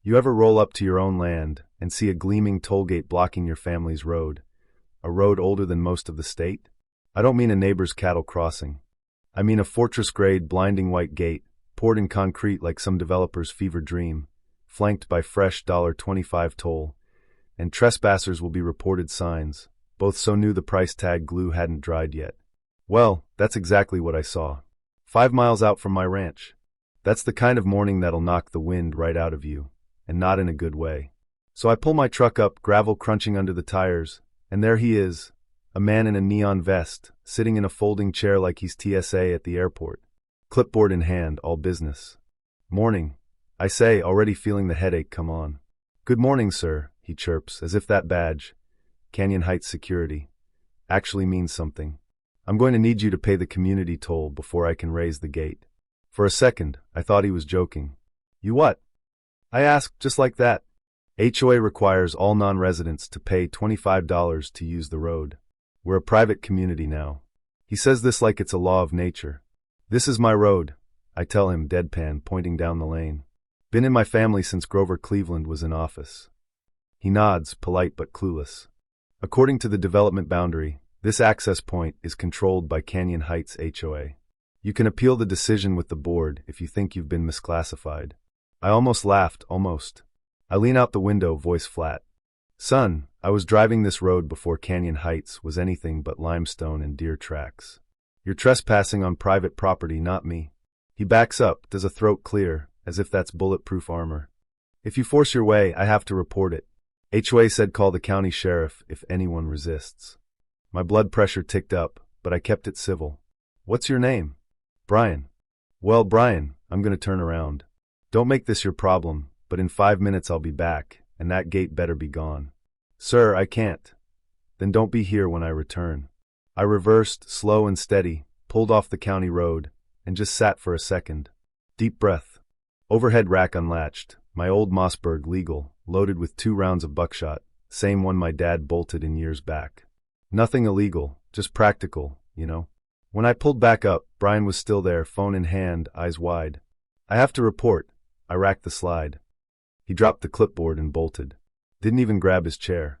You ever roll up to your own land and see a gleaming toll gate blocking your family's road? A road older than most of the state? I don't mean a neighbor's cattle crossing. I mean a fortress-grade, blinding white gate, poured in concrete like some developer's fever dream, flanked by fresh $25 toll, and trespassers will be reported signs, both so new the price tag glue hadn't dried yet. Well, that's exactly what I saw. 5 miles out from my ranch. That's the kind of morning that'll knock the wind right out of you, and not in a good way. So I pull my truck up, gravel crunching under the tires, and there he is, a man in a neon vest, sitting in a folding chair like he's TSA at the airport. Clipboard in hand, all business. Morning, I say, already feeling the headache come on. Good morning, sir, he chirps, as if that badge, Canyon Heights Security, actually means something. I'm going to need you to pay the community toll before I can raise the gate. For a second, I thought he was joking. You what? I asked, just like that. HOA requires all non-residents to pay $25 to use the road. We're a private community now. He says this like it's a law of nature. This is my road, I tell him, deadpan, pointing down the lane. Been in my family since Grover Cleveland was in office. He nods, polite but clueless. According to the development boundary, this access point is controlled by Canyon Heights HOA. You can appeal the decision with the board if you think you've been misclassified. I almost laughed, almost. I lean out the window, voice flat. Son, I was driving this road before Canyon Heights was anything but limestone and deer tracks. You're trespassing on private property, not me. He backs up, does a throat clear, as if that's bulletproof armor. If you force your way, I have to report it. HOA said call the county sheriff if anyone resists. My blood pressure ticked up, but I kept it civil. What's your name? Brian. Well, Brian, I'm gonna turn around. Don't make this your problem, but in 5 minutes I'll be back, and that gate better be gone. Sir, I can't. Then don't be here when I return. I reversed, slow and steady, pulled off the county road, and just sat for a second. Deep breath. Overhead rack unlatched, my old Mossberg legal, loaded with 2 rounds of buckshot, same one my dad bolted in years back. Nothing illegal, just practical, you know. When I pulled back up, Brian was still there, phone in hand, eyes wide. I have to report. I racked the slide. He dropped the clipboard and bolted. Didn't even grab his chair.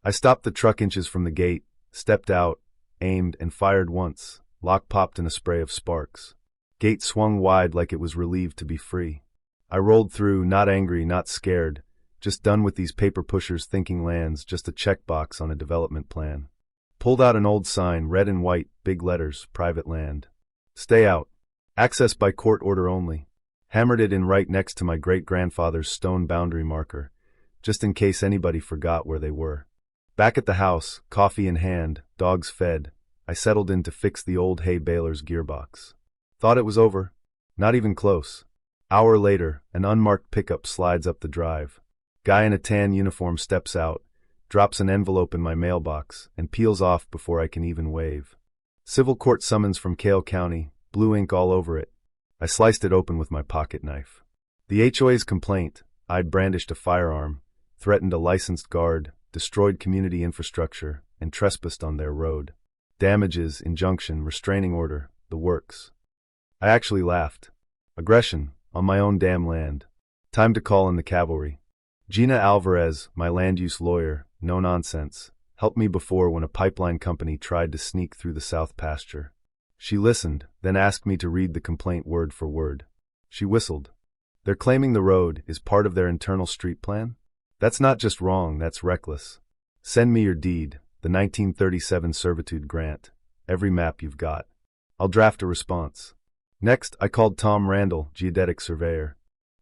I stopped the truck inches from the gate, stepped out, aimed, and fired once. Lock popped in a spray of sparks. Gate swung wide like it was relieved to be free. I rolled through, not angry, not scared, just done with these paper pushers thinking land's just a checkbox on a development plan. Pulled out an old sign, red and white, big letters, private land. Stay out. Access by court order only. Hammered it in right next to my great-grandfather's stone boundary marker, just in case anybody forgot where they were. Back at the house, coffee in hand, dogs fed, I settled in to fix the old hay baler's gearbox. Thought it was over. Not even close. Hour later, an unmarked pickup slides up the drive. Guy in a tan uniform steps out, drops an envelope in my mailbox, and peels off before I can even wave. Civil court summons from Cale County, blue ink all over it. I sliced it open with my pocket knife. The HOA's complaint, I'd brandished a firearm, threatened a licensed guard, destroyed community infrastructure, and trespassed on their road. Damages, injunction, restraining order, the works. I actually laughed. Aggression, on my own damn land. Time to call in the cavalry. Gina Alvarez, my land use lawyer, no nonsense, helped me before when a pipeline company tried to sneak through the south pasture. She listened, then asked me to read the complaint word for word. She whistled. They're claiming the road is part of their internal street plan? That's not just wrong, that's reckless. Send me your deed, the 1937 servitude grant, every map you've got. I'll draft a response. Next, I called Tom Randall, geodetic surveyor.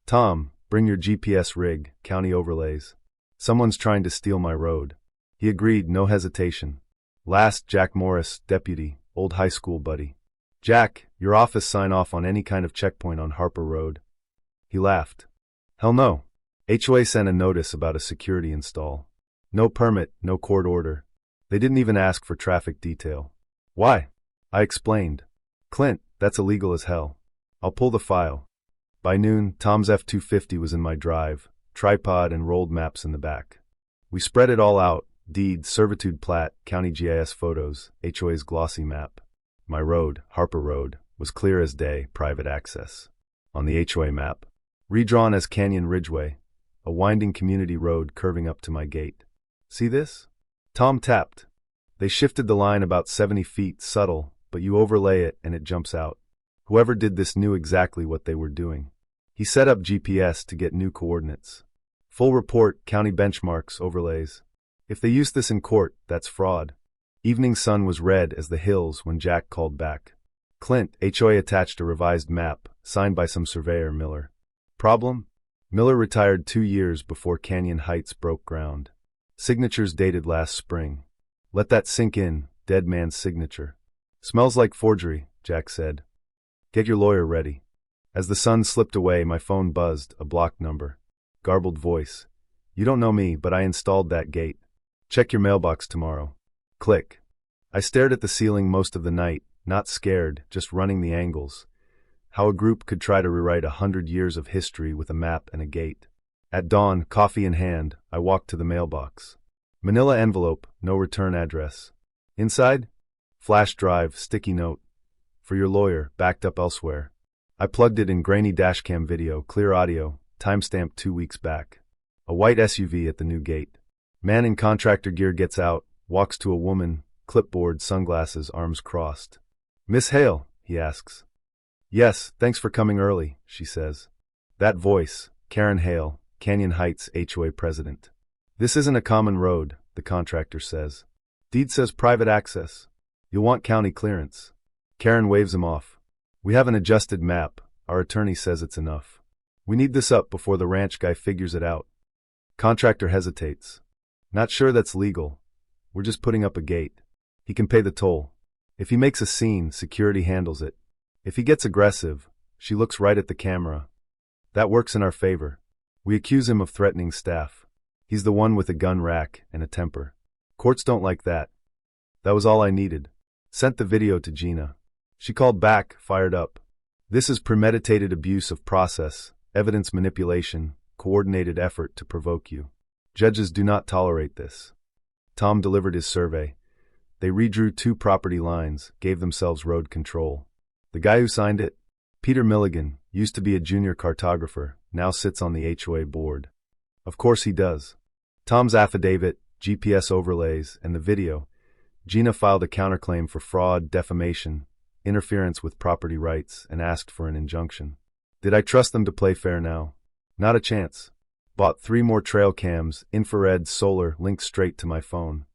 Tom, bring your GPS rig, county overlays. Someone's trying to steal my road. He agreed, no hesitation. Last, Jack Morris, deputy, old high school buddy. Jack, your office sign off on any kind of checkpoint on Harper Road? He laughed. Hell no. HOA sent a notice about a security install. No permit, no court order. They didn't even ask for traffic detail. Why? I explained. Clint, that's illegal as hell. I'll pull the file. By noon, Tom's F-250 was in my drive, tripod and rolled maps in the back. We spread it all out, deed, servitude plat, county GIS photos, HOA's glossy map. My road, Harper Road, was clear as day, private access. On the HOA map, redrawn as Canyon Ridgeway, a winding community road curving up to my gate. See this? Tom tapped. They shifted the line about 70 feet, subtle, but you overlay it and it jumps out. Whoever did this knew exactly what they were doing. He set up GPS to get new coordinates. Full report, county benchmarks, overlays. If they used this in court, that's fraud. Evening sun was red as the hills when Jack called back. Clint, HOA attached a revised map, signed by some surveyor Miller. Problem? Miller retired 2 years before Canyon Heights broke ground. Signatures dated last spring. Let that sink in, dead man's signature. Smells like forgery, Jack said. Get your lawyer ready. As the sun slipped away, my phone buzzed, a blocked number. Garbled voice. You don't know me, but I installed that gate. Check your mailbox tomorrow. Click. I stared at the ceiling most of the night, not scared, just running the angles. How a group could try to rewrite 100 years of history with a map and a gate. At dawn, coffee in hand, I walked to the mailbox. Manila envelope, no return address. Inside? Flash drive, sticky note. For your lawyer, backed up elsewhere. I plugged it in grainy dashcam video, clear audio, timestamp 2 weeks back. A white SUV at the new gate. Man in contractor gear gets out, walks to a woman, clipboard, sunglasses, arms crossed. Miss Hale, he asks. Yes, thanks for coming early, she says. That voice, Karen Hale, Canyon Heights HOA president. This isn't a common road, the contractor says. Deed says private access. You'll want county clearance. Karen waves him off. We have an adjusted map. Our attorney says it's enough. We need this up before the ranch guy figures it out. Contractor hesitates. Not sure that's legal. We're just putting up a gate. He can pay the toll. If he makes a scene, security handles it. If he gets aggressive, she looks right at the camera. That works in our favor. We accuse him of threatening staff. He's the one with a gun rack and a temper. Courts don't like that. That was all I needed. Sent the video to Gina. She called back, fired up. This is premeditated abuse of process, evidence manipulation, coordinated effort to provoke you. Judges do not tolerate this. Tom delivered his survey. They redrew 2 property lines, gave themselves road control. The guy who signed it? Peter Milligan, used to be a junior cartographer, now sits on the HOA board. Of course he does. Tom's affidavit, GPS overlays, and the video. Gina filed a counterclaim for fraud, defamation, interference with property rights, and asked for an injunction. Did I trust them to play fair now? Not a chance. Bought 3 more trail cams, infrared, solar, linked straight to my phone.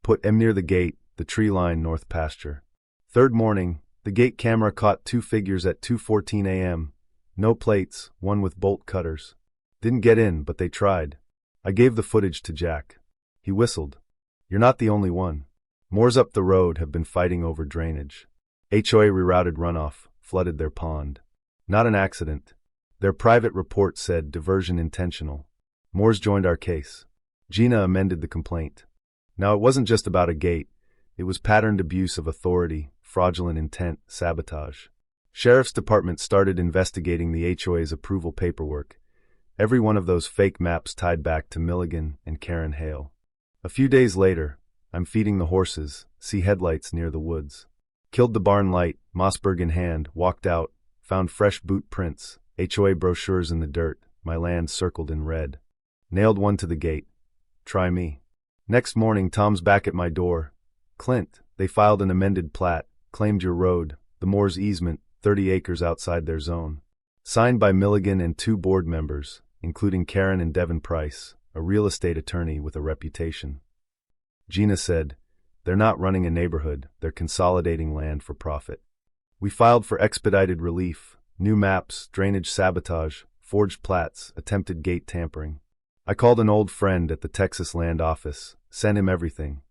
Put M near the gate, the tree line north pasture. Third morning, the gate camera caught 2 figures at 2:14 a.m. No plates, one with bolt cutters. Didn't get in, but they tried. I gave the footage to Jack. He whistled. You're not the only one. Moors up the road have been fighting over drainage. HOA rerouted runoff, flooded their pond. Not an accident. Their private report said diversion intentional. Moors joined our case. Gina amended the complaint. Now it wasn't just about a gate. It was patterned abuse of authority, fraudulent intent, sabotage. Sheriff's Department started investigating the HOA's approval paperwork. Every one of those fake maps tied back to Milligan and Karen Hale. A few days later, I'm feeding the horses, see headlights near the woods. Killed the barn light, Mossberg in hand, walked out, found fresh boot prints, HOA brochures in the dirt, my land circled in red. Nailed one to the gate. Try me. Next morning, Tom's back at my door. Clint, they filed an amended plat, claimed your road, the Moors easement, 30 acres outside their zone. Signed by Milligan and 2 board members, including Karen and Devin Price, a real estate attorney with a reputation. Gina said, they're not running a neighborhood, they're consolidating land for profit. We filed for expedited relief, new maps, drainage sabotage, forged plats, attempted gate tampering. I called an old friend at the Texas Land Office, sent him everything.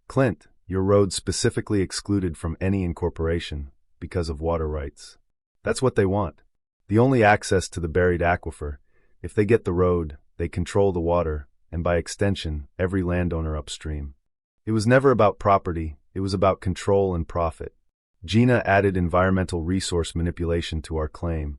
Clint, your road specifically excluded from any incorporation because of water rights. That's what they want. The only access to the buried aquifer. If they get the road, they control the water, and by extension, every landowner upstream. It was never about property, it was about control and profit. Gina added environmental resource manipulation to our claim,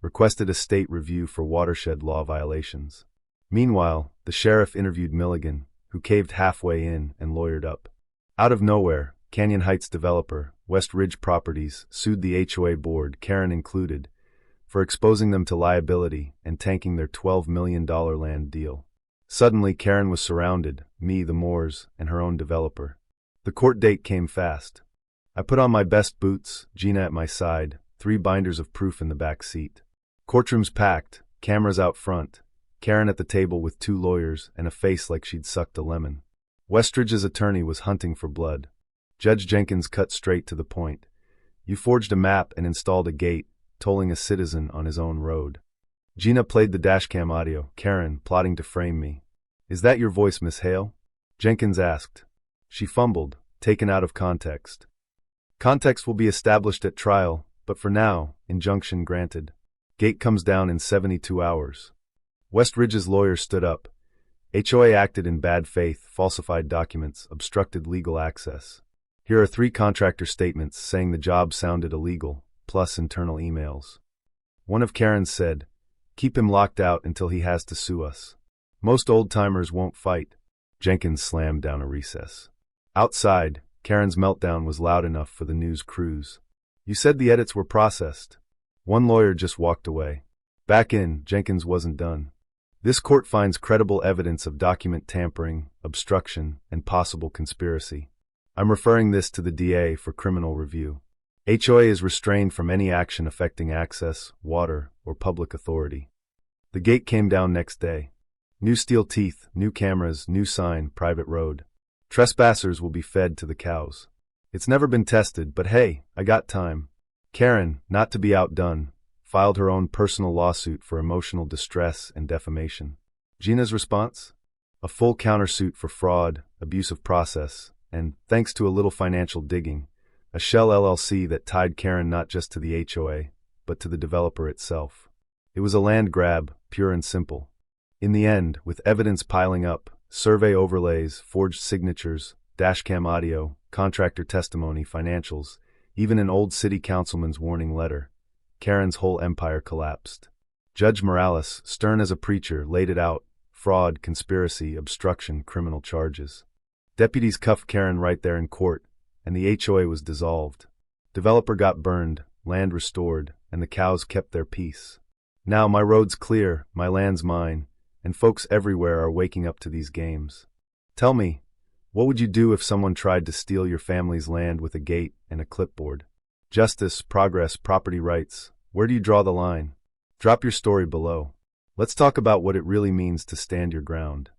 requested a state review for watershed law violations. Meanwhile, the sheriff interviewed Milligan, who caved halfway in and lawyered up. Out of nowhere, Canyon Heights developer, West Ridge Properties, sued the HOA board, Karen included, for exposing them to liability and tanking their $12 million land deal. Suddenly, Karen was surrounded, me, the Moors, and her own developer. The court date came fast. I put on my best boots, Gina at my side, 3 binders of proof in the back seat. Courtroom's packed, cameras out front, Karen at the table with 2 lawyers and a face like she'd sucked a lemon. Westridge's attorney was hunting for blood. Judge Jenkins cut straight to the point. You forged a map and installed a gate, tolling a citizen on his own road. Gina played the dashcam audio, Karen plotting to frame me. Is that your voice, Miss Hale? Jenkins asked. She fumbled, taken out of context. Context will be established at trial, but for now, injunction granted. Gate comes down in 72 hours. Westridge's lawyer stood up. HOA acted in bad faith, falsified documents, obstructed legal access. Here are 3 contractor statements saying the job sounded illegal, plus internal emails. One of Karen's said, keep him locked out until he has to sue us. Most old-timers won't fight. Jenkins slammed down a recess. Outside, Karen's meltdown was loud enough for the news crews. You said the edits were processed. One lawyer just walked away. Back in, Jenkins wasn't done. This court finds credible evidence of document tampering, obstruction, and possible conspiracy. I'm referring this to the DA for criminal review. HOA is restrained from any action affecting access, water, or public authority. The gate came down next day. New steel teeth, new cameras, new sign, private road. Trespassers will be fed to the cows. It's never been tested, but hey, I got time. Karen, not to be outdone, filed her own personal lawsuit for emotional distress and defamation. Gina's response? A full countersuit for fraud, abuse of process, and, thanks to a little financial digging, a shell LLC that tied Karen not just to the HOA, but to the developer itself. It was a land grab, pure and simple. In the end, with evidence piling up, survey overlays, forged signatures, dashcam audio, contractor testimony, financials, even an old city councilman's warning letter, Karen's whole empire collapsed. Judge Morales, stern as a preacher, laid it out: fraud, conspiracy, obstruction, criminal charges. Deputies cuffed Karen right there in court, and the HOA was dissolved. Developer got burned, land restored, and the cows kept their peace. Now my road's clear, my land's mine, and folks everywhere are waking up to these games. Tell me, what would you do if someone tried to steal your family's land with a gate and a clipboard? Justice, progress, property rights, where do you draw the line? Drop your story below. Let's talk about what it really means to stand your ground.